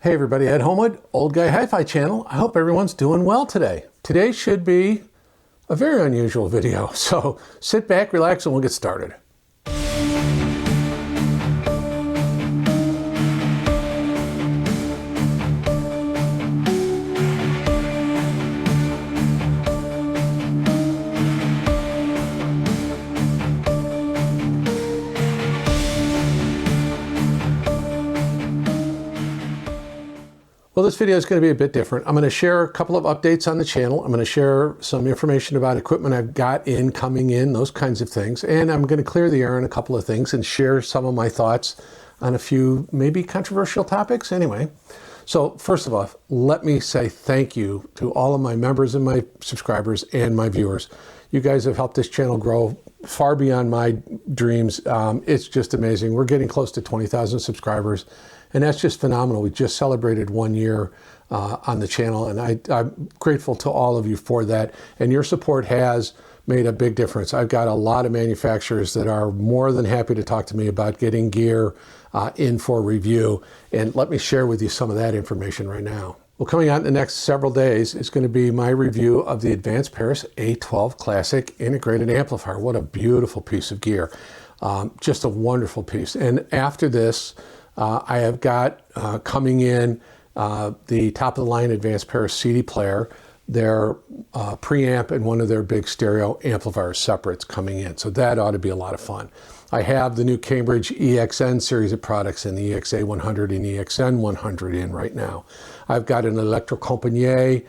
Hey everybody, Ed Homewood, Old Guy Hi-Fi channel. I hope everyone's doing well today. Today should be a very unusual video, so sit back, relax, and we'll get started. Well, this video is going to be a bit different. I'm going to share a couple of updates on the channel. I'm going to share some information about equipment I've got coming in, those kinds of things. And I'm going to clear the air on a couple of things and share some of my thoughts on a few maybe controversial topics. Anyway, so first of all, let me say thank you to all of my members and my subscribers and my viewers. You guys have helped this channel grow far beyond my dreams. It's just amazing. We're getting close to 20,000 subscribers. And that's just phenomenal. We just celebrated 1 year on the channel, and I'm grateful to all of you for that. And your support has made a big difference. I've got a lot of manufacturers that are more than happy to talk to me about getting gear in for review. And let me share with you some of that information right now. Well, coming out in the next several days is going to be my review of the Advanced Paris A12 Classic Integrated Amplifier. What a beautiful piece of gear. Just a wonderful piece. And after this, I have got coming in the top-of-the-line Advanced Paris CD player, their preamp, and one of their big stereo amplifier separates coming in. So that ought to be a lot of fun. I have the new Cambridge EXN series of products in the EXA 100 and EXN 100 in right now. I've got an Electrocompagnie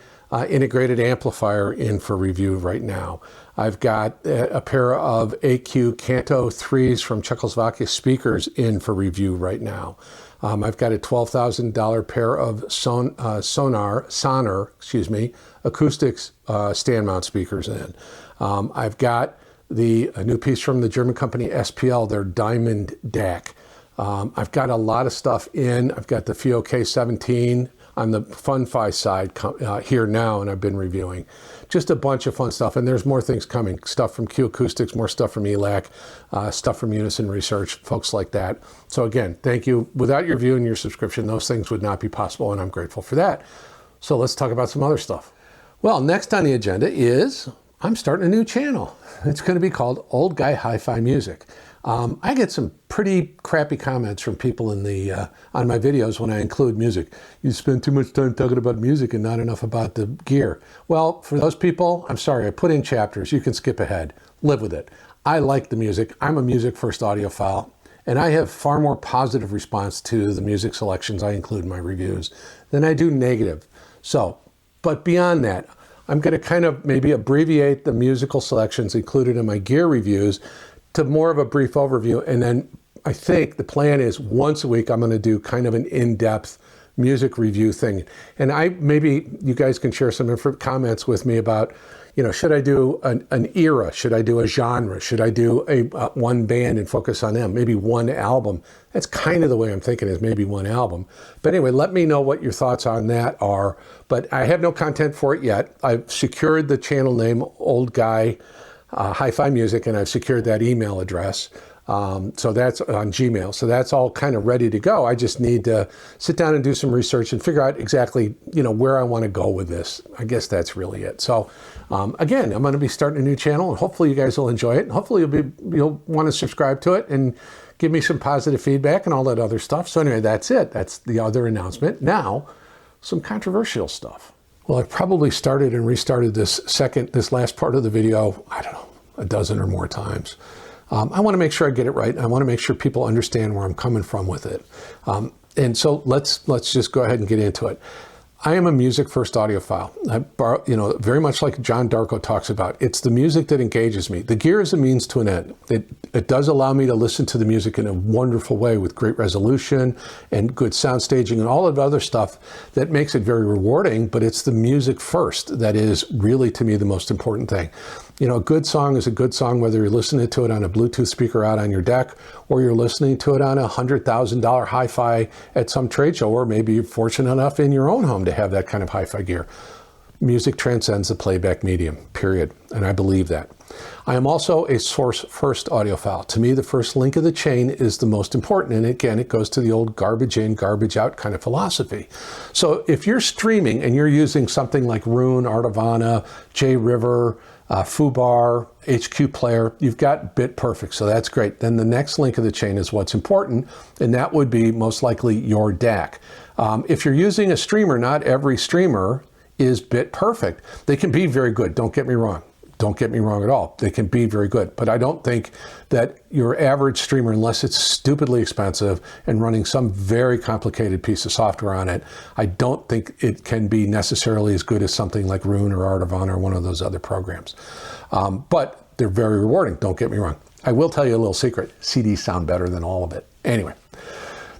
integrated amplifier in for review right now. I've got a pair of AQ Canto 3s from Czechoslovakia speakers in for review right now. I've got a $12,000 pair of Sonar, acoustics stand mount speakers in. I've got a new piece from the German company SPL, their Diamond DAC. I've got a lot of stuff in. I've got the FiiO K17 on the FunFi side here now, and I've been reviewing. Just a bunch of fun stuff, and there's more things coming. Stuff from Q Acoustics, more stuff from ELAC, stuff from Unison Research, folks like that. So again, thank you. Without your view and your subscription, those things would not be possible, and I'm grateful for that. So let's talk about some other stuff. Well, next on the agenda is I'm starting a new channel. It's going to be called Old Guy Hi-Fi Music. I get some pretty crappy comments from people in on my videos when I include music. You spend too much time talking about music and not enough about the gear. Well, for those people, I'm sorry, I put in chapters. You can skip ahead. Live with it. I like the music. I'm a music first audiophile, and I have far more positive response to the music selections I include in my reviews than I do negative. So, but beyond that, I'm going to kind of maybe abbreviate the musical selections included in my gear reviews to more of a brief overview. And then I think the plan is once a week, I'm going to do kind of an in-depth music review thing. And maybe you guys can share some comments with me about, should I do an era? Should I do a genre? Should I do one band and focus on them? Maybe one album. That's kind of the way I'm thinking, is maybe one album. But anyway, let me know what your thoughts on that are. But I have no content for it yet. I've secured the channel name, Old Guy Hi-Fi Music, and I've secured that email address. So that's on Gmail. So that's all kind of ready to go. I just need to sit down and do some research and figure out exactly, where I want to go with this. I guess that's really it. So again, I'm going to be starting a new channel, and hopefully you guys will enjoy it. And hopefully you'll want to subscribe to it and give me some positive feedback and all that other stuff. So anyway, that's it. That's the other announcement. Now, some controversial stuff. Well, I've probably started and restarted this last part of the video, I don't know, a dozen or more times. I want to make sure I get it right. I want to make sure people understand where I'm coming from with it. And so let's just go ahead and get into it. I am a music first audiophile. Very much like John Darko talks about, it's the music that engages me. The gear is a means to an end. It does allow me to listen to the music in a wonderful way with great resolution and good sound staging and all of the other stuff that makes it very rewarding, but it's the music first that is really, to me, the most important thing. A good song is a good song, whether you're listening to it on a Bluetooth speaker out on your deck, or you're listening to it on a $100,000 hi-fi at some trade show, or maybe you're fortunate enough in your own home to have that kind of hi-fi gear. Music transcends the playback medium, period. And I believe that. I am also a source-first audiophile. To me, the first link of the chain is the most important. And again, it goes to the old garbage in, garbage out kind of philosophy. So if you're streaming and you're using something like Roon, Artivana, JRiver, FooBar, HQ Player, you've got bit perfect. So that's great. Then the next link of the chain is what's important. And that would be most likely your DAC. If you're using a streamer, not every streamer is bit perfect. They can be very good. Don't get me wrong. Don't get me wrong at all. They can be very good, but I don't think that your average streamer, unless it's stupidly expensive and running some very complicated piece of software on it, I don't think it can be necessarily as good as something like Roon or Artivana or one of those other programs. But they're very rewarding. Don't get me wrong. I will tell you a little secret. CDs sound better than all of it. Anyway.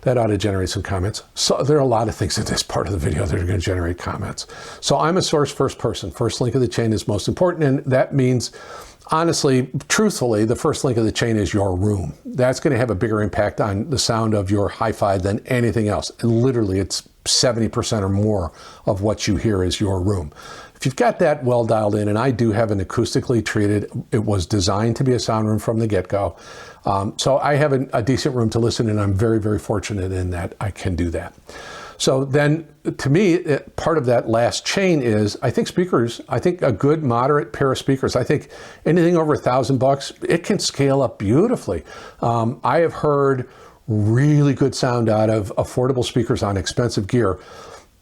That ought to generate some comments. So there are a lot of things in this part of the video that are going to generate comments. So I'm a source first person. First link of the chain is most important. And that means, honestly, truthfully, the first link of the chain is your room. That's going to have a bigger impact on the sound of your hi-fi than anything else. And literally, it's 70% or more of what you hear is your room. If you've got that well dialed in, and I do have an acoustically treated, it was designed to be a sound room from the get-go. So I have a decent room to listen in. I'm very, very fortunate in that I can do that. So then, to me, part of that last chain is, I think speakers, I think a good moderate pair of speakers, I think anything over $1,000, it can scale up beautifully. I have heard really good sound out of affordable speakers on expensive gear.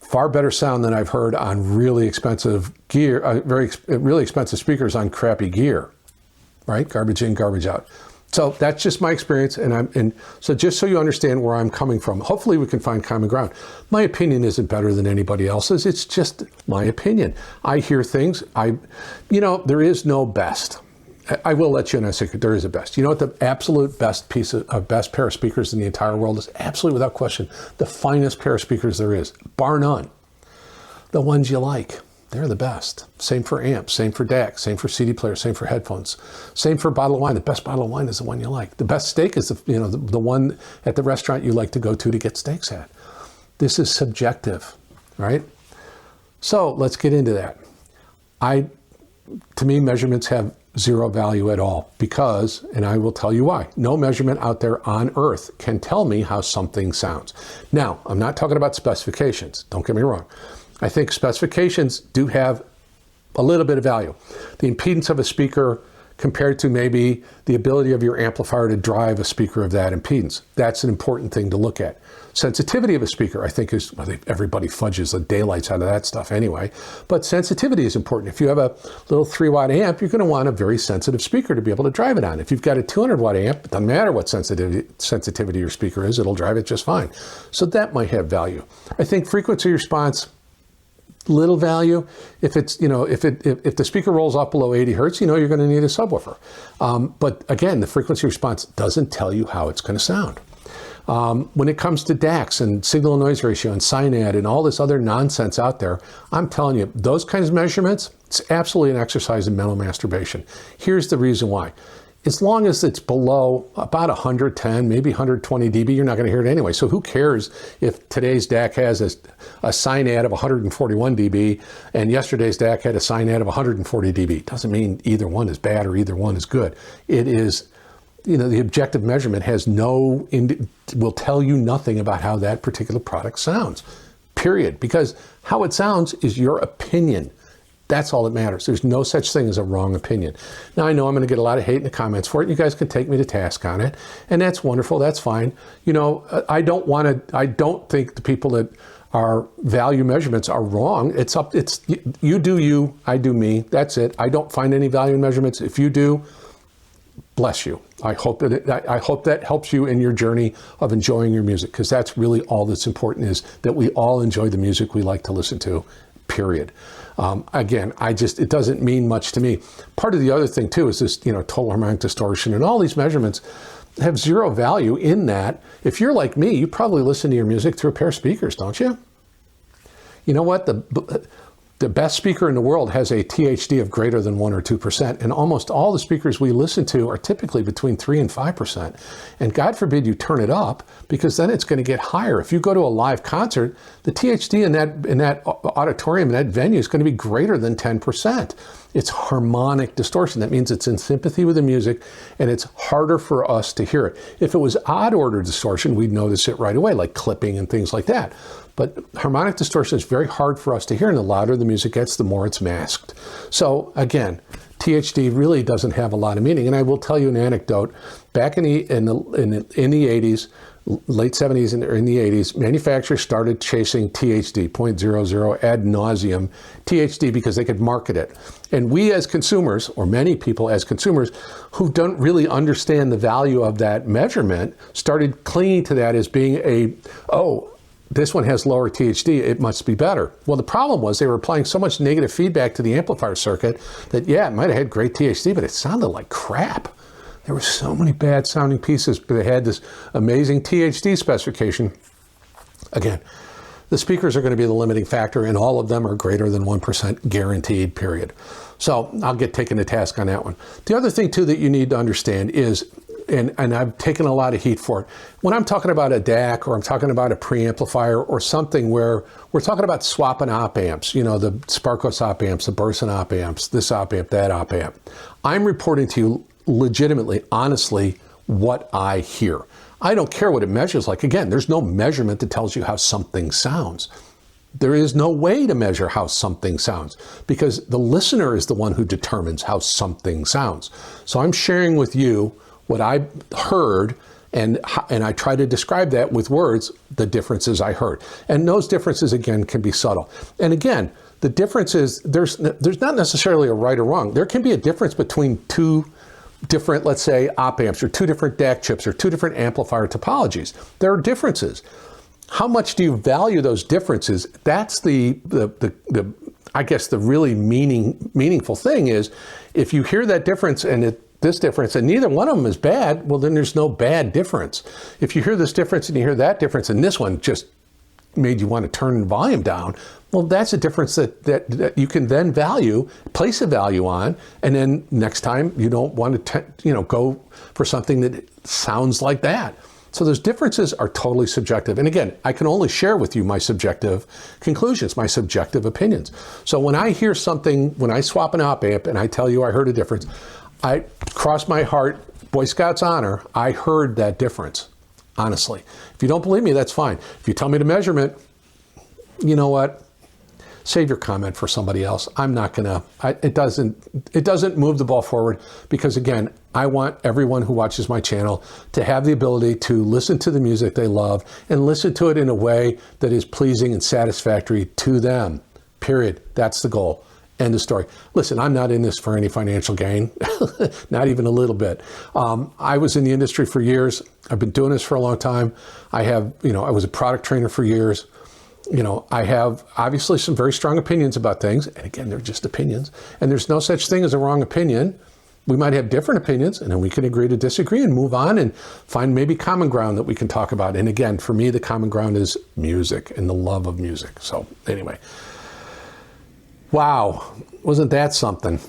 Far better sound than I've heard on really expensive gear, really expensive speakers on crappy gear, right? Garbage in, garbage out. So that's just my experience, and so just so you understand where I'm coming from, hopefully we can find common ground. My opinion isn't better than anybody else's. It's just my opinion. I hear things. There is no best. I will let you in a secret. There is a best. You know what the absolute best best pair of speakers in the entire world is? Absolutely, without question, the finest pair of speakers there is, bar none. The ones you like. They're the best. Same for amps, same for DACs, same for CD players, same for headphones, same for bottle of wine. The best bottle of wine is the one you like. The best steak is the one at the restaurant you like to go to get steaks at. This is subjective, right? So let's get into that. To me, measurements have zero value at all because, and I will tell you why, no measurement out there on earth can tell me how something sounds. Now, I'm not talking about specifications. Don't get me wrong. I think specifications do have a little bit of value. The impedance of a speaker compared to maybe the ability of your amplifier to drive a speaker of that impedance. That's an important thing to look at. Sensitivity of a speaker, I think is, everybody fudges the daylights out of that stuff anyway, but sensitivity is important. If you have a little 3-watt amp, you're going to want a very sensitive speaker to be able to drive it on. If you've got a 200-watt amp, it doesn't matter what sensitivity your speaker is, it'll drive it just fine. So that might have value. I think frequency response, little value. If it's, if the speaker rolls up below 80 hertz, you're going to need a subwoofer. But again, the frequency response doesn't tell you how it's going to sound. When it comes to DACs and signal to noise ratio and SINAD and all this other nonsense out there, I'm telling you, those kinds of measurements, it's absolutely an exercise in mental masturbation. Here's the reason why. As long as it's below about 110, maybe 120 dB, you're not going to hear it anyway. So who cares if today's DAC has a SINAD of 141 dB and yesterday's DAC had a SINAD of 140 dB? Doesn't mean either one is bad or either one is good. It is, the objective measurement will tell you nothing about how that particular product sounds, period. Because how it sounds is your opinion. That's all that matters. There's no such thing as a wrong opinion. Now, I know I'm going to get a lot of hate in the comments for it. You guys can take me to task on it, and that's wonderful. That's fine. I don't think the people that are value measurements are wrong. It's you do you, I do me. That's it. I don't find any value in measurements. If you do, bless you. I hope that helps you in your journey of enjoying your music, because that's really all that's important, is that we all enjoy the music we like to listen to, period. Again, it doesn't mean much to me. Part of the other thing too is this, total harmonic distortion, and all these measurements have zero value in that. If you're like me, you probably listen to your music through a pair of speakers, don't you? You know what? The best speaker in the world has a THD of greater than 1 or 2%, and almost all the speakers we listen to are typically between 3 and 5%. And God forbid you turn it up, because then it's going to get higher. If you go to a live concert, the THD in that auditorium, in that venue, is going to be greater than 10%. It's harmonic distortion. That means it's in sympathy with the music, and it's harder for us to hear it. If it was odd order distortion, we'd notice it right away, like clipping and things like that. But harmonic distortion is very hard for us to hear, and the louder the music gets, the more it's masked. So again, THD really doesn't have a lot of meaning. And I will tell you an anecdote. Back in the 80s, late 70s and in the 80s, manufacturers started chasing THD, 0.00 ad nauseum THD, because they could market it. And we as consumers, or many people as consumers, who don't really understand the value of that measurement, started clinging to that as being this one has lower THD, it must be better. Well, the problem was they were applying so much negative feedback to the amplifier circuit that, yeah, it might have had great THD, but it sounded like crap. There were so many bad sounding pieces, but they had this amazing THD specification. Again, the speakers are going to be the limiting factor, and all of them are greater than 1% guaranteed, period. So I'll get taken to task on that one. The other thing, too, that you need to understand is, and I've taken a lot of heat for it, when I'm talking about a DAC, or I'm talking about a preamplifier, or something where we're talking about swapping op amps, you know, the Sparkos op amps, the Burson op amps, this op amp, that op amp, I'm reporting to you legitimately, honestly, what I hear. I don't care what it measures like. Again, there's no measurement that tells you how something sounds. There is no way to measure how something sounds, because the listener is the one who determines how something sounds. So I'm sharing with you what I heard, and I try to describe that with words, the differences I heard. And those differences, again, can be subtle. And again, the difference is there's not necessarily a right or wrong. There can be a difference between two different, let's say, op amps, or two different DAC chips, or two different amplifier topologies. There are differences. How much do you value those differences? That's the I guess the really meaningful thing is, if you hear that difference and this difference, and neither one of them is bad, well, then there's no bad difference. If you hear this difference and you hear that difference, and this one just made you want to turn the volume down, well, that's a difference that you can then place a value on, and then next time you don't want to go for something that sounds like that. So those differences are totally subjective. And again, I can only share with you my subjective conclusions, my subjective opinions. So when I hear something, when I swap an op amp and I tell you I heard a difference, I cross my heart, Boy Scouts honor, I heard that difference, honestly. If you don't believe me, that's fine. If you tell me the measurement, you know what? Save your comment for somebody else. I'm not gonna, it doesn't move the ball forward, because again, I want everyone who watches my channel to have the ability to listen to the music they love, and listen to it in a way that is pleasing and satisfactory to them, period. That's the goal. End of story. Listen, I'm not in this for any financial gain, not even a little bit. I was in the industry for years. I've been doing this for a long time. I was a product trainer for years. I have obviously some very strong opinions about things. And again, they're just opinions. And there's no such thing as a wrong opinion. We might have different opinions, and then we can agree to disagree and move on and find maybe common ground that we can talk about. And again, for me, the common ground is music and the love of music. So anyway. Wow, wasn't that something?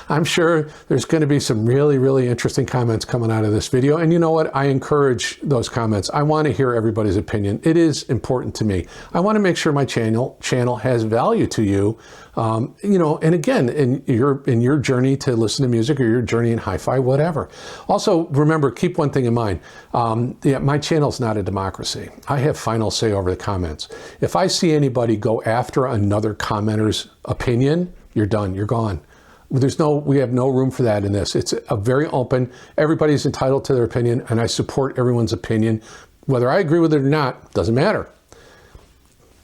I'm sure there's going to be some really, really interesting comments coming out of this video. And you know what? I encourage those comments. I want to hear everybody's opinion. It is important to me. I want to make sure my channel has value to you. And again, in your journey to listen to music, or your journey in hi-fi, whatever. Also, remember, keep one thing in mind. My channel's not a democracy. I have final say over the comments. If I see anybody go after another commenter's opinion, you're done. You're gone. We have no room for that in this. It's a very open, everybody's entitled to their opinion, and I support everyone's opinion. Whether I agree with it or not, doesn't matter.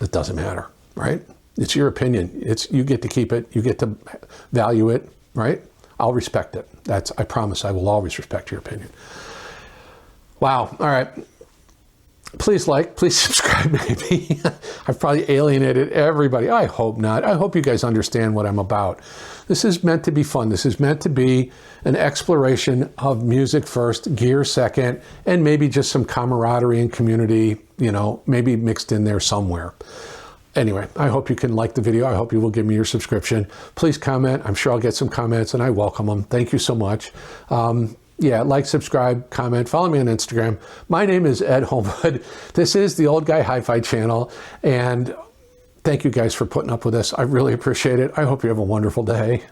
It doesn't matter, right? It's your opinion. You get to keep it. You get to value it, right? I'll respect it. I promise I will always respect your opinion. Wow. All right. Please please subscribe, maybe. I've probably alienated everybody. I hope not. I hope you guys understand what I'm about. This is meant to be fun. This is meant to be an exploration of music first, gear second, and maybe just some camaraderie and community, maybe mixed in there somewhere. Anyway, I hope you can like the video. I hope you will give me your subscription. Please comment. I'm sure I'll get some comments, and I welcome them. Thank you so much. Yeah, like, subscribe, comment, follow me on Instagram. My name is Ed Homewood. This is the Old Guy Hi-Fi channel, and thank you guys for putting up with this. I really appreciate it. I hope you have a wonderful day.